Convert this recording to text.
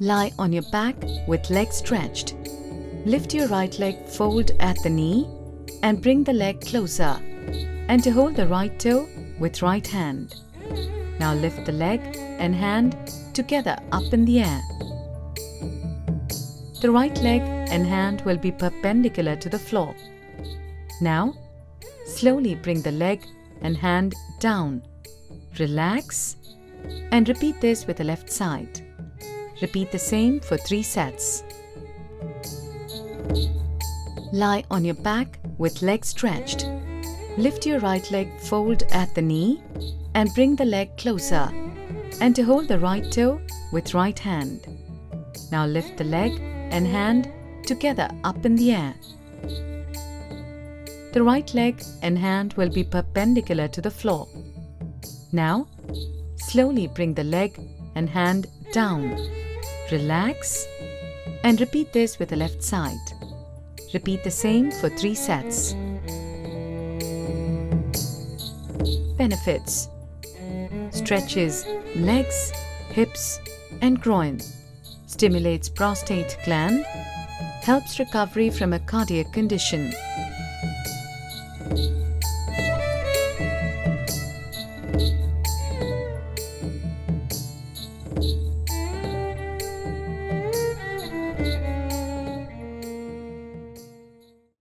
Lie on your back with legs stretched. Lift your right leg, fold at the knee and bring the leg closer, and to hold the right toe with right hand. Now lift the leg and hand together up in the air. The right leg and hand will be perpendicular to the floor. Now, slowly bring the leg and hand down. Relax and repeat this with the left side. Repeat the same for 3 sets. Lie on your back with legs stretched. Lift your right leg, fold at the knee and bring the leg closer, and to hold the right toe with right hand. Now lift the leg and hand together up in the air. The right leg and hand will be perpendicular to the floor. Now, slowly bring the leg and hand down. Relax and repeat this with the left side. Repeat the same for 3 sets. Benefits: stretches legs, hips and groin, stimulates prostate gland, helps recovery from a cardiac condition.